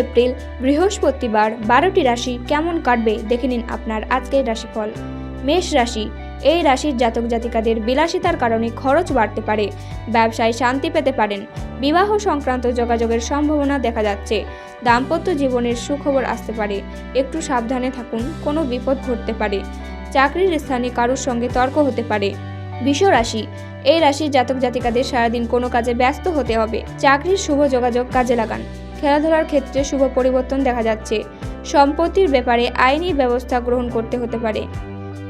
April বৃহস্পতিবার 12টি রাশি কেমন কাটবে দেখে নিন আপনার আজকের রাশিফল। মেষ রাশি, এই রাশির জাতক জাতিকাদের বিলাসিতার কারণে খরচ বাড়তে পারে, ব্যবসায় শান্তি পেতে পারেন, বিবাহ সংক্রান্ত যোগাযোগের সম্ভাবনা দেখা যাচ্ছে, দাম্পত্য জীবনের সুখবর আসতে পারে, একটু সাবধানে থাকুন, কোনো বিপদ ঘটতে পারে, চাকরির স্থানে কারোর সঙ্গে তর্ক হতে পারে। বৃষ রাশি, এই রাশির জাতক জাতিকাদের সারাদিন কোনো কাজে ব্যস্ত হতে হবে, চাকরির শুভ যোগাযোগ কাজে লাগান, খেলাধুলার ক্ষেত্রে শুভ পরিবর্তন দেখা যাচ্ছে, সম্পত্তির ব্যাপারে আইনি ব্যবস্থা গ্রহণ করতে হতে পারে।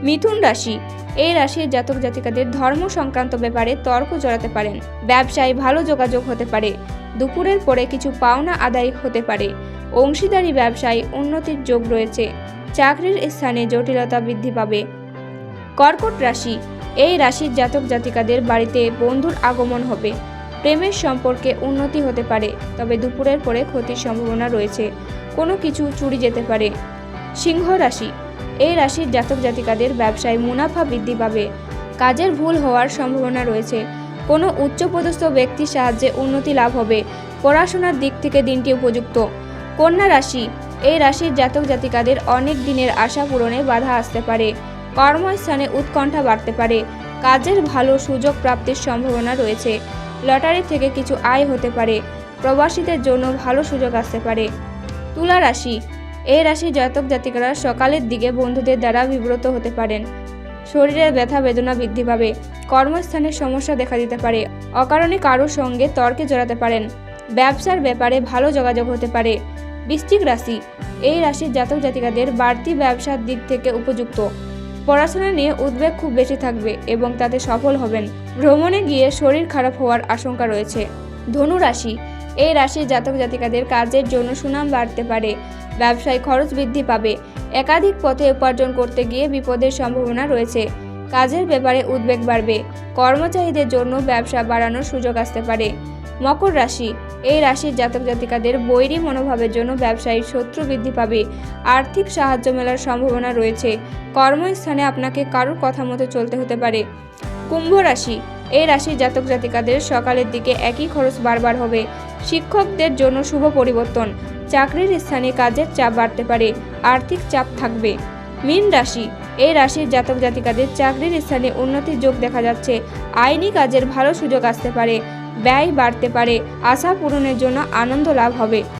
মিথুন রাশি, এই রাশির জাতক জাতিকাদের ধর্ম সংক্রান্ত ব্যাপারে তর্ক জড়াতে পারেন, ব্যবসায় ভালো যোগাযোগ হতে পারে, দুপুরের পরে কিছু পাওনা আদায় হতে পারে, অংশীদারি ব্যবসায় উন্নতির যোগ রয়েছে, চাকরির স্থানে জটিলতা বৃদ্ধি পাবে। কর্কট রাশি, এই রাশির জাতক জাতিকাদের বাড়িতে বন্ধুর আগমন হবে, প্রেমের সম্পর্কে উন্নতি হতে পারে, তবে দুপুরের পরে ক্ষতির সম্ভাবনা রয়েছে, কোনো কিছু চুরি যেতে পারে। সিংহ রাশি, এই রাশির জাতক জাতিকাদের ব্যবসায় মুনাফা বৃদ্ধি পাবে, কাজের ভুল হওয়ার সম্ভাবনা রয়েছে, কোনো উচ্চপদস্থ ব্যক্তির সাহায্যে উন্নতি লাভ হবে, পড়াশোনার দিক থেকে দিনটি উপযুক্ত। কন্যা রাশি, এই রাশির জাতক জাতিকাদের অনেক দিনের আশা পূরণে বাধা আসতে পারে, কর্মস্থানে উৎকণ্ঠা বাড়তে পারে, কাজের ভালো সুযোগ প্রাপ্তির সম্ভাবনা রয়েছে, লটারি থেকে কিছু আয় হতে পারে, প্রবাসীদের জন্য ভালো সুযোগ আসতে পারে। তুলা রাশি, এই রাশির জাতক জাতিকারা সকালের দিকে বন্ধুদের দ্বারা বিব্রত হতে পারেন, শরীরের ব্যথা বেদনা বৃদ্ধি পাবে, কর্মস্থানে সমস্যা দেখা দিতে পারে, অকারণে কারোর সঙ্গে তর্কে জড়াতে পারেন, ব্যবসার ব্যাপারে ভালো যোগাযোগ হতে পারে। বৃশ্চিক রাশি, এই রাশির জাতক জাতিকাদের বাড়তি ব্যবসার দিক থেকে উপযুক্ত, পড়াশোনা নিয়ে উদ্বেগ খুব বেশি থাকবে এবং তাতে সফল হবেন, ভ্রমণে গিয়ে শরীর খারাপ হওয়ার আশঙ্কা রয়েছে। ধনু রাশি, এই রাশির জাতক জাতিকাদের কাজের জন্য সুনাম বাড়তে পারে, ব্যবসায় খরচ বৃদ্ধি পাবে, একাধিক পথে উপার্জন করতে গিয়ে বিপদের সম্ভাবনা রয়েছে, কাজের ব্যাপারে উদ্বেগ বাড়বে, কর্মচারীদের জন্য ব্যবসা বাড়ানোর সুযোগ আসতে পারে। মকর রাশি, এই রাশির জাতক জাতিকাদের বৈরী মনোভাবের জন্য ব্যবসায়িক শত্রু বৃদ্ধি পাবে, আর্থিক সাহায্য মেলার সম্ভাবনা রয়েছে, কর্মস্থানে আপনাকে কারোর কথা মতো চলতে হতে পারে। কুম্ভ রাশি, এই রাশির জাতক জাতিকাদের সকালের দিকে একই খরচ বারবার হবে, শিক্ষকদের জন্য শুভ পরিবর্তন, চাকরির স্থানে কাজের চাপ বাড়তে পারে, আর্থিক চাপ থাকবে। মীন রাশি, এই রাশির জাতক জাতিকাদের চাকরির স্থানে উন্নতির যোগ দেখা যাচ্ছে, আইনি কাজের ভালো সুযোগ আসতে পারে, ব্যয় বাড়তে পারে, আশা পূরণের জন্য আনন্দ লাভ হবে।